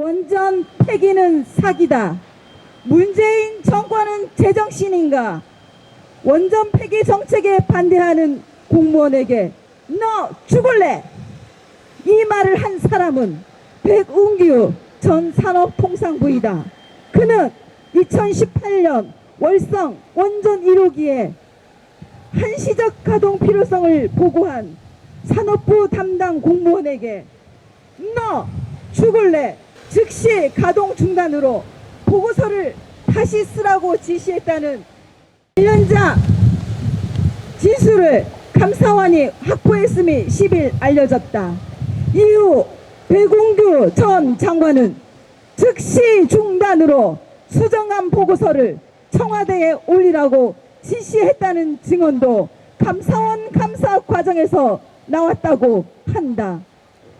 원전 폐기는 사기다. 문재인 정권은 제정신인가? 원전 폐기 정책에 반대하는 공무원에게 너 죽을래! 이 말을 한 사람은 백운규 전 산업통상부이다. 그는 2018년 월성 원전 1호기에 한시적 가동 필요성을 보고한 산업부 담당 공무원에게 너 죽을래! 즉시 가동 중단으로 보고서를 다시 쓰라고 지시했다는 관련자 진술을 감사원이 확보했음이 10일 알려졌다. 이후 백운규 전 장관은 즉시 중단으로 수정안 보고서를 청와대에 올리라고 지시했다는 증언도 감사원 감사 과정에서 나왔다고 한다.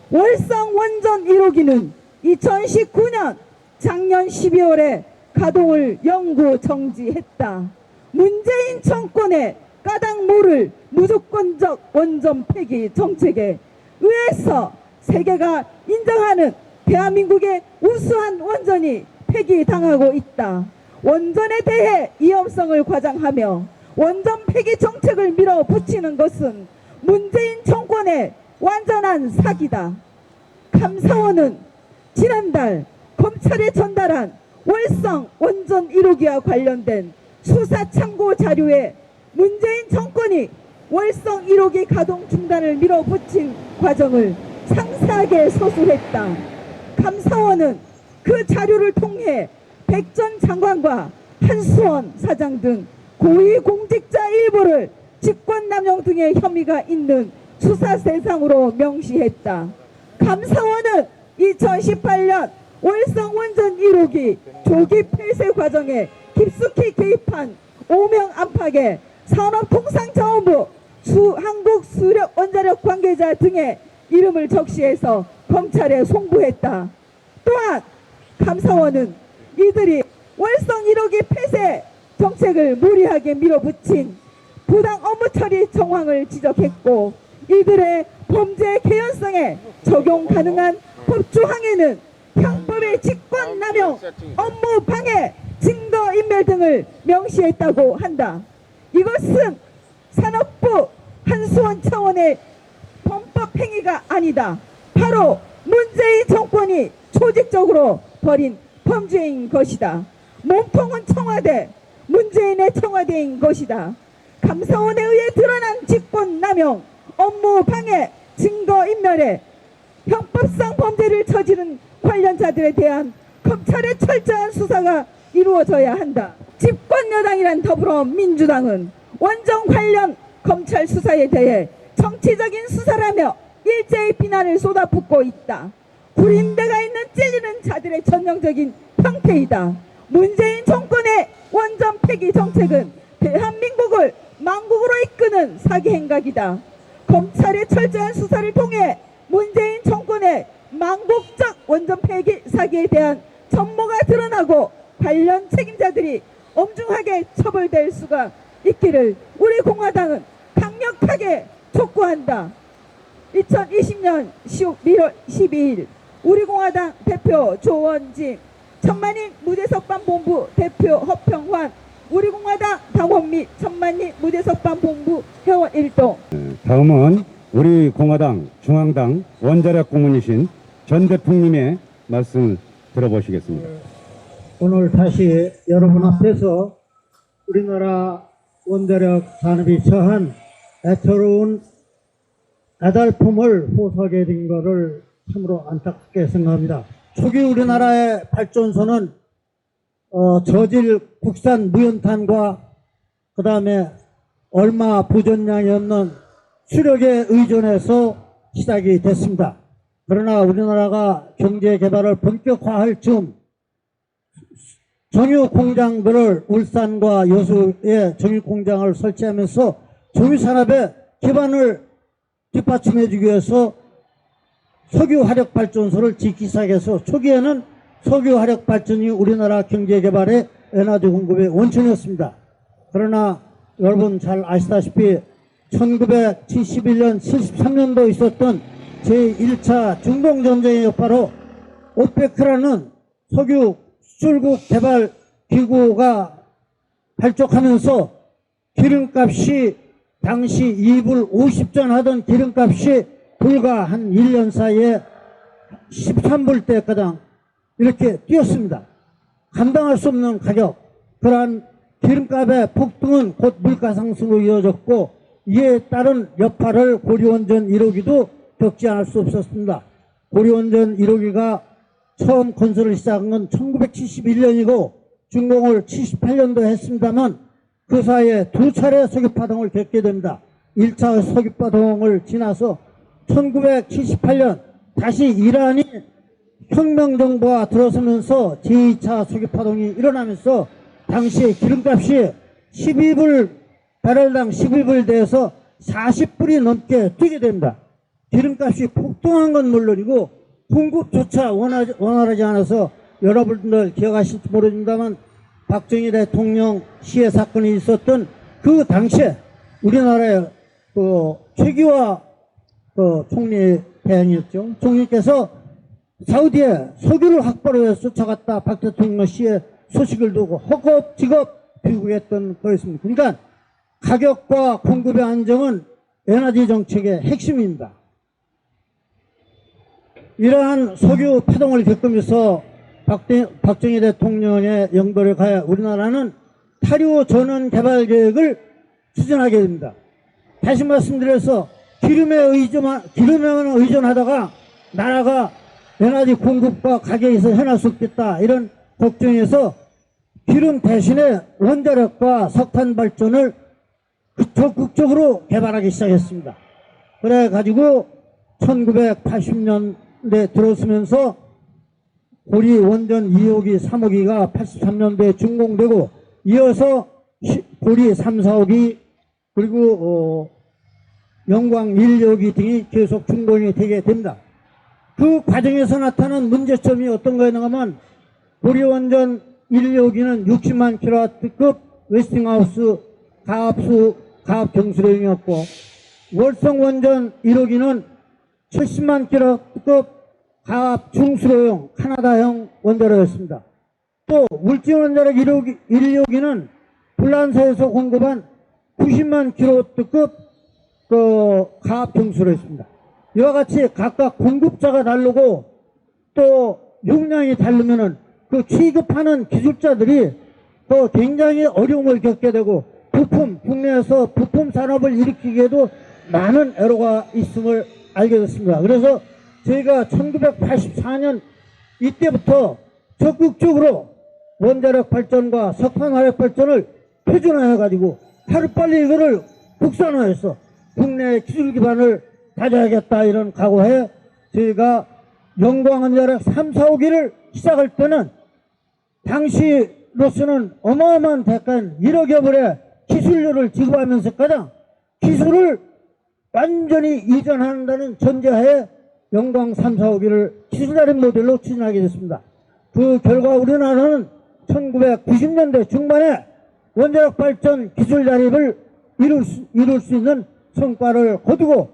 월성 원전 1호기는 2019년 작년 12월에 가동을 영구 정지했다. 문재인 정권의 까닭 모를 무조건적 원전 폐기 정책에 의해서 세계가 인정하는 대한민국의 우수한 원전이 폐기당하고 있다. 원전에 대해 위험성을 과장하며 원전 폐기 정책을 밀어붙이는 것은 문재인 정권의 완전한 사기다. 감사원은 지난달 검찰에 전달한 월성 원전 1호기와 관련된 수사 참고 자료에 문재인 정권이 월성 1호기 가동 중단을 밀어붙인 과정을 상세하게 서술했다. 감사원은 그 자료를 통해 백 전 장관과 한수원 사장 등 고위공직자 일부를 직권남용 등의 혐의가 있는 수사 대상으로 명시했다. 감사원은 2018년 월성 원전 1호기 조기 폐쇄 과정에 깊숙이 개입한 오명 안팎의 산업통상자원부 한국수력원자력 관계자 등의 이름을 적시해서 검찰에 송부했다. 또한 감사원은 이들이 월성 1호기 폐쇄 정책을 무리하게 밀어붙인 부당 업무 처리 정황을 지적했고 이들의 범죄 개연성에 적용 가능한 법조항에는 형법의 직권남용, 업무 방해, 증거인멸 등을 명시했다고 한다. 이것은 산업부 한수원 차원의 범법 행위가 아니다. 바로 문재인 정권이 조직적으로 벌인 범죄인 것이다. 몸통은 청와대, 문재인의 청와대인 것이다. 감사원에 의해 드러난 직권남용, 업무 방해, 증거인멸에 형법상 범죄를 저지른 관련자들에 대한 검찰의 철저한 수사가 이루어져야 한다. 집권여당이란 더불어민주당은 원전 관련 검찰 수사에 대해 정치적인 수사라며 일제히 비난을 쏟아붓고 있다. 구린내가 있는 찔리는 자들의 전형적인 형태이다. 문재인 정권의 원전 폐기 정책은 대한민국을 망국으로 이끄는 사기 행각이다. 검찰의 철저한 수사를 통해 문재인 정권의 망국적 원전 폐기 사기에 대한 전모가 드러나고 관련 책임자들이 엄중하게 처벌될 수가 있기를 우리 공화당은 강력하게 촉구한다. 2020년 1월 12일 우리 공화당 대표 조원진, 천만인 무대석방 본부 대표 허평환, 우리 공화당 당원 및 천만인 무대석방 본부 회원 일동. 다음은 우리 공화당 중앙당 원자력 고문이신 전 대통령님의 말씀을 들어보시겠습니다. 오늘 다시 여러분 앞에서 우리나라 원자력 산업이 처한 애처로운 애달픔을 호소하게 된 것을 참으로 안타깝게 생각합니다. 초기 우리나라의 발전소는 저질 국산 무연탄과 그 다음에 얼마 보존량이 없는 수력에 의존해서 시작이 됐습니다. 그러나 우리나라가 경제 개발을 본격화할 즈음 정유 공장들을 울산과 여수에 정유 공장을 설치하면서 정유 산업의 기반을 뒷받침해주기 위해서 석유 화력 발전소를 짓기 시작해서 초기에는 석유 화력 발전이 우리나라 경제 개발의 에너지 공급의 원천이었습니다. 그러나 여러분 잘 아시다시피 1971년 73년도 있었던 제1차 중동전쟁의 여파로 오페크라는 석유 수출국 개발 기구가 발족하면서 기름값이 당시 2불 50전 하던 기름값이 불과 한 1년 사이에 13불대가량 이렇게 뛰었습니다. 감당할 수 없는 가격, 그러한 기름값의 폭등은 곧 물가 상승으로 이어졌고 이에 따른 여파를 고리원전 1호기도 겪지 않을 수 없었습니다. 고리원전 1호기가 처음 건설을 시작한 건 1971년이고 준공을 78년도에 했습니다만 그 사이에 두 차례 석유파동을 겪게 됩니다. 1차 석유파동을 지나서 1978년 다시 이란이 혁명정부가 들어서면서 제2차 석유파동이 일어나면서 당시 기름값이 12불, 배럴당 12불 돼서 40불이 넘게 뛰게 됩니다. 기름값이 폭등한 건 물론이고 공급조차 원활하지 않아서 여러분들 기억하실지 모르겠습니다만 박정희 대통령 시해 사건이 있었던 그 당시에 우리나라의 최기화 총리 대행이었죠. 총리께서 사우디에 석유를 확보를 해서 쫓아갔다 박 대통령 시해 소식을 두고 허겁지겁 귀국했던 거였습니다. 그러니까 가격과 공급의 안정은 에너지 정책의 핵심입니다. 이러한 석유 파동을 겪으면서 박정희 대통령의 영도를 가야 우리나라는 탈유 전원 개발 계획을 추진하게 됩니다. 다시 말씀드려서 기름에만 의존하다가 나라가 에너지 공급과 가격에서 해낼 수 없겠다 이런 걱정에서 기름 대신에 원자력과 석탄 발전을 적극적으로 개발하기 시작했습니다. 그래가지고 1980년대 들어서면서 고리 원전 2호기, 3호기가 83년도에 준공되고 이어서 고리 3, 4호기 그리고 영광 1, 2호기 등이 계속 준공이 되게 됩니다. 그 과정에서 나타난 문제점이 어떤 거였는가 하면 고리 원전 1, 2호기는 60만 킬로와트급 웨스팅하우스 가압 경수량이었고 월성 원전 1호기는 70만 킬로와트급 가압 중수로용 카나다형 원자로였습니다. 또 울진원자력 1, 2호기는 불란서에서 공급한 90만 킬로와트급 가압 경수로였습니다. 이와 같이 각각 공급자가 다르고 또 용량이 다르면은 그 취급하는 기술자들이 또 굉장히 어려움을 겪게 되고 국내에서 부품 산업을 일으키기에도 많은 애로가 있음을 알게 됐습니다. 그래서 저희가 1984년 이때부터 적극적으로 원자력 발전과 석탄 화력 발전을 표준화해가지고 하루빨리 이거를 국산화해서 국내 기술 기반을 다져야겠다 이런 각오에 저희가 영광원자력 3, 4호기를 시작할 때는 당시로서는 어마어마한 대가인 1억여 불의 기술료를 지급하면서까지 기술을 완전히 이전한다는 전제하에 영광 3, 4호기를 기술자립 모델로 추진하게 됐습니다. 그 결과 우리나라는 1990년대 중반에 원자력 발전 기술 자립을 이룰 수 있는 성과를 거두고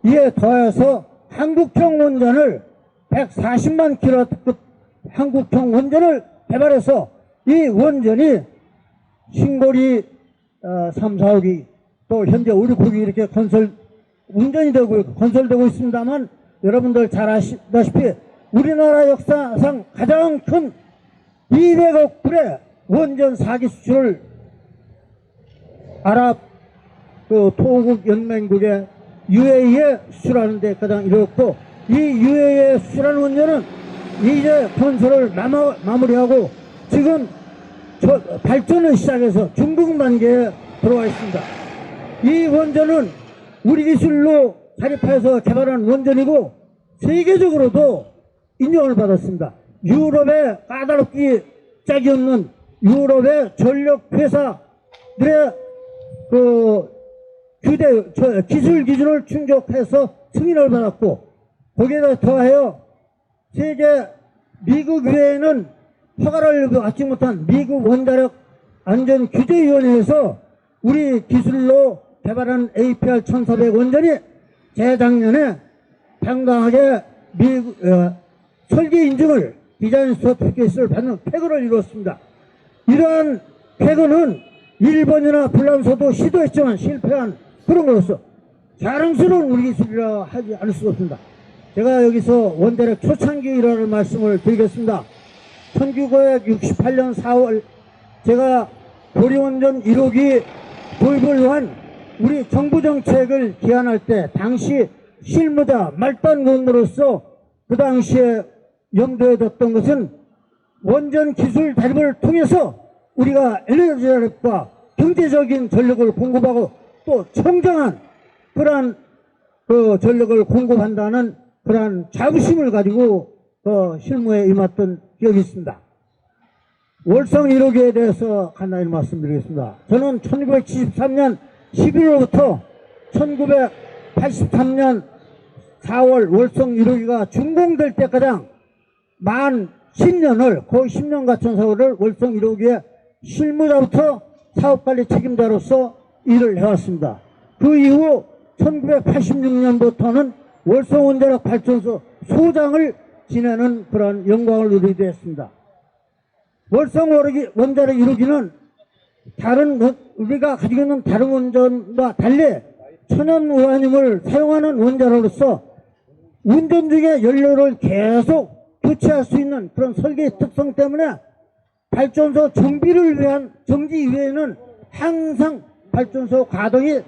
이에 더해서 한국형 원전을 140만 킬로와트급 한국형 원전을 개발해서 이 원전이 신고리 3, 4호기 또 현재 우리 국이 이렇게 운전이 되고 건설되고 있습니다만 여러분들 잘 아시다시피 우리나라 역사상 가장 큰 200억 불의 원전 4기 수출을 아랍 토호국 연맹국의 UAE에 수출하는 데 가장 이르렀고 이 UAE에 수출하는 원전은 이제 건설을 마무리하고 지금 발전을 시작해서 중공 단계에 들어와 있습니다. 이 원전은 우리 기술로 자립해서 개발한 원전이고 세계적으로도 인정을 받았습니다. 유럽의 까다롭기 짝이 없는 유럽의 전력 회사들의 기술 기준을 충족해서 승인을 받았고 거기에다 더하여 세계 미국 외에는 허가를 받지 못한 미국 원자력 안전규제위원회에서 우리 기술로 개발한 APR 1400 원전이 재작년에 당당하게 설계 인증을 디자인 서티피케이트를 받는 폐거를 이루었습니다. 이러한 폐거는 일본이나 불란서도 시도했지만 실패한 그런 거로서 자랑스러운 우리 기술이라 하지 않을 수가 없습니다. 제가 여기서 원자력 초창기 일화를 말씀을 드리겠습니다. 1968년 4월 제가 고리원전 1호기 도입을 위한 우리 정부 정책을 기한할 때 당시 실무자 말단원으로서 그 당시에 염두에 뒀던 것은 원전 기술 대립을 통해서 우리가 에너지 대립과 경제적인 전력을 공급하고 또 청정한 그러한 그 전력을 공급한다는 그러한 자부심을 가지고 실무에 임했던 기억이 있습니다. 월성 1호기에 대해서 간단히 말씀드리겠습니다. 저는 1973년 11월부터 1983년 4월 월성 1호기가 준공될 때까지 만 10년을 거의 10년 같은 세월을 월성 1호기에 실무자부터 사업관리 책임자로서 일을 해왔습니다. 그 이후 1986년부터는 월성 원자력 발전소 소장을 지내는 그런 영광을 누리게 되었습니다. 월성 원자력 1호기는 다른 우리가 가지고 있는 다른 원전과 달리 천연 우라늄을 사용하는 원자로서 운전 중에 연료를 계속 교체할 수 있는 그런 설계 특성 때문에 발전소 정비를 위한 정지 이외에는 항상 발전소 가동이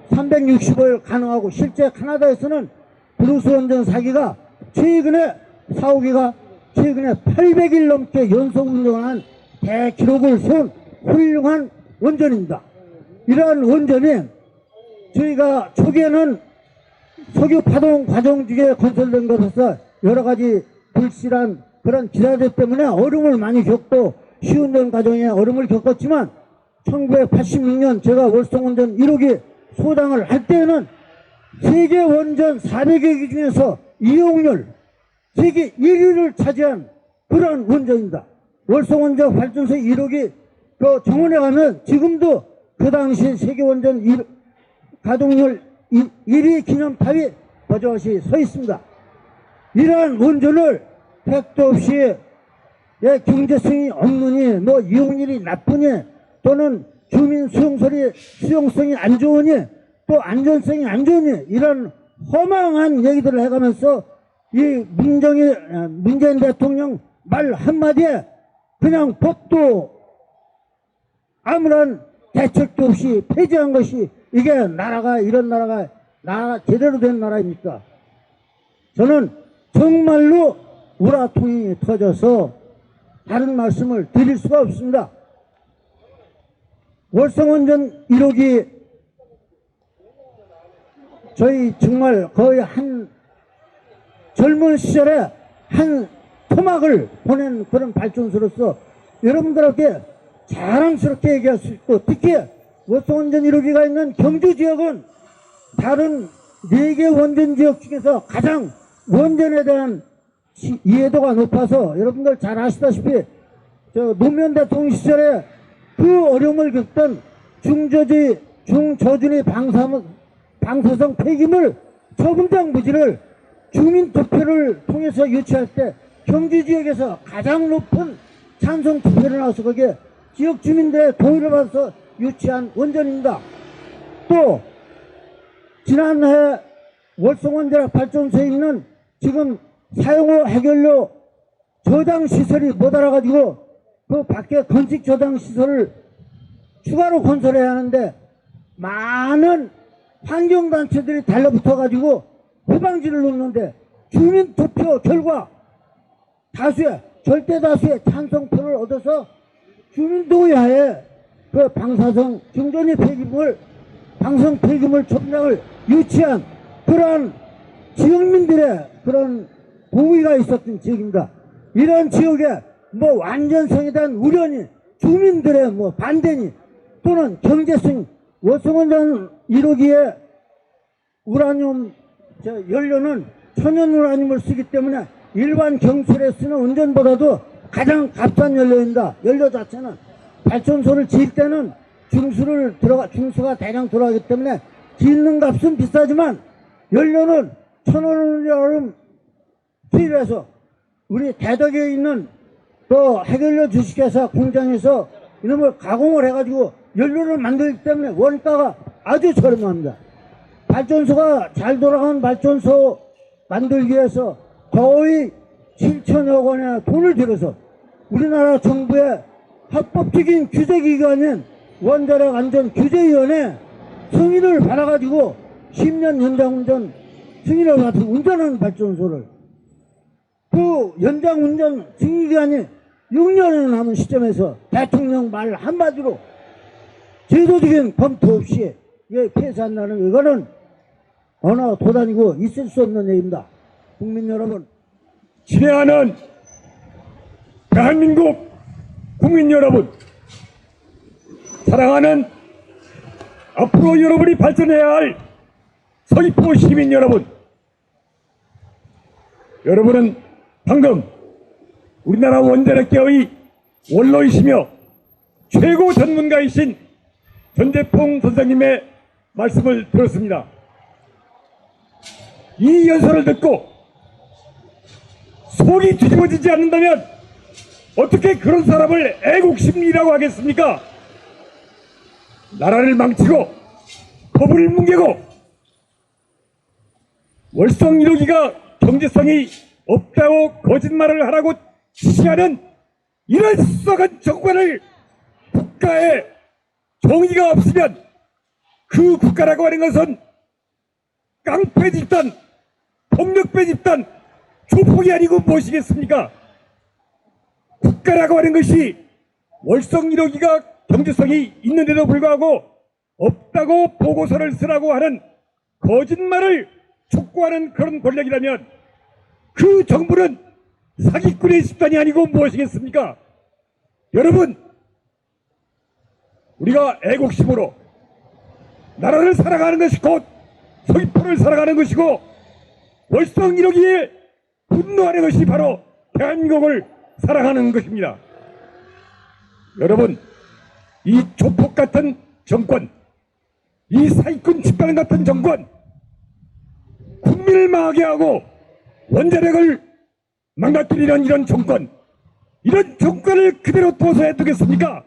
365일 가능하고 실제 캐나다에서는 브루스 원전 4기가 최근에 4호기가 최근에 800일 넘게 연속 운전한 대기록을 세운 훌륭한 원전입니다. 이러한 원전이 저희가 초기에는 석유 파동 과정 중에 건설된 것으로서 여러 가지 불실한 그런 기사들 때문에 어려움을 많이 겪고 시운전 과정에 어려움을 겪었지만 1986년 제가 월성원전 1호기 소장을 할 때에는 세계 원전 400여 개 중에서 이용률 세계 1위를 차지한 그런 원전입니다. 월성원전 발전소 1호기 그 정원에 가면 지금도 그 당시 세계 원전 가동률 1위 기념탑이 버젓이 서 있습니다. 이러한 원전을 택도 없이 경제성이 없느니 뭐 이용률이 나쁘니 또는 주민 수용성이 안 좋으니 또 안전성이 안 좋으니 이런 허망한 얘기들을 해가면서 이 문재인 대통령 말 한마디에 그냥 법도 아무런 대책도 없이 폐지한 것이 이게 나라가 이런 나라가 제대로 된 나라입니까? 저는 정말로 우라통이 터져서 다른 말씀을 드릴 수가 없습니다. 월성원전 1호기 저희 정말 거의 한 젊은 시절에 한 토막을 보낸 그런 발전소로서 여러분들에게 자랑스럽게 얘기할 수 있고 특히 월성원전 1호기가 있는 경주지역은 다른 4개 원전 지역 중에서 가장 원전에 대한 이해도가 높아서 여러분들 잘 아시다시피 노무현 대통령 시절에 그 어려움을 겪던 중저준위 방사성 폐기물 처분장 부지를 주민투표를 통해서 유치할 때 경주지역에서 가장 높은 찬성 투표를 나와서 거기에 지역 주민들의 동의를 받아서 유치한 원전입니다. 또 지난해 월성원자력 발전소에 있는 지금 사용후 해결료 저장시설이 모자라가지고 그 밖에 건식 저장시설을 추가로 건설해야 하는데 많은 환경단체들이 달라붙어가지고 후방지를 놓는데 주민투표 결과 절대다수의 찬성표를 얻어서 주민동의하에 그 방사성 중전위 폐기물 방사성 폐기물 첨장을 유치한 그러한 지역민들의 그런 동의가 있었던 지역입니다. 이런 지역에 뭐 완전성에 대한 우려니 주민들의 뭐 반대니 또는 경제성 월성원전 1호기에 우라늄 연료는 천연 우라늄을 쓰기 때문에 일반 경철에 쓰는 원전보다도 가장 값싼 연료입니다. 연료 자체는 발전소를 지을 때는 중수가 대량 들어가기 때문에 짓는 값은 비싸지만 연료는 천연 우라늄 수입해서 우리 대덕에 있는 또 해결료 주식회사 공장에서 이놈을 가공을 해가지고 연료를 만들기 때문에 원가가 아주 저렴합니다. 발전소가 잘 돌아가는 발전소 만들기 위해서 거의 7천여 원의 돈을 들여서 우리나라 정부의 합법적인 규제기관인 원자력 안전규제위원회 승인을 받아가지고 10년 연장운전 승인을 받은 운전하는 발전소를 그 연장운전 승인기간이 6년을 남은 시점에서 대통령 말 한마디로 제도적인 검토 없이 폐쇄한다는 이거는 어느 도단이고 있을 수 없는 얘기입니다. 국민 여러분, 친애하는 대한민국 국민 여러분, 사랑하는 앞으로 여러분이 발전해야 할 서귀포 시민 여러분, 여러분은 방금 우리나라 원자력계의 원로이시며 최고 전문가이신 전대풍 선생님의 말씀을 들었습니다. 이 연설을 듣고 속이 뒤집어지지 않는다면 어떻게 그런 사람을 애국심이라고 하겠습니까? 나라를 망치고 법을 뭉개고 월성 1호기가 경제성이 없다고 거짓말을 하라고 지시하는 이런 수상한 정권을 국가에 정의가 없으면 그 국가라고 하는 것은 깡패 집단, 폭력배 집단, 조폭이 아니고 무엇이겠습니까? 국가라고 하는 것이 월성 1호기가 경제성이 있는데도 불구하고 없다고 보고서를 쓰라고 하는 거짓말을 촉구하는 그런 권력이라면 그 정부는 사기꾼의 집단이 아니고 무엇이겠습니까? 여러분, 우리가 애국심으로 나라를 사랑하는 것이 곧 서귀포를 사랑하는 것이고 월성 1호기에 분노하는 것이 바로 대한민국을 사랑하는 것입니다. 여러분, 이 조폭 같은 정권, 이 사기꾼 집단 같은 정권, 국민을 망하게 하고 원자력을 망가뜨리는 이런 정권, 이런 정권을 그대로 둬서 해두겠습니까?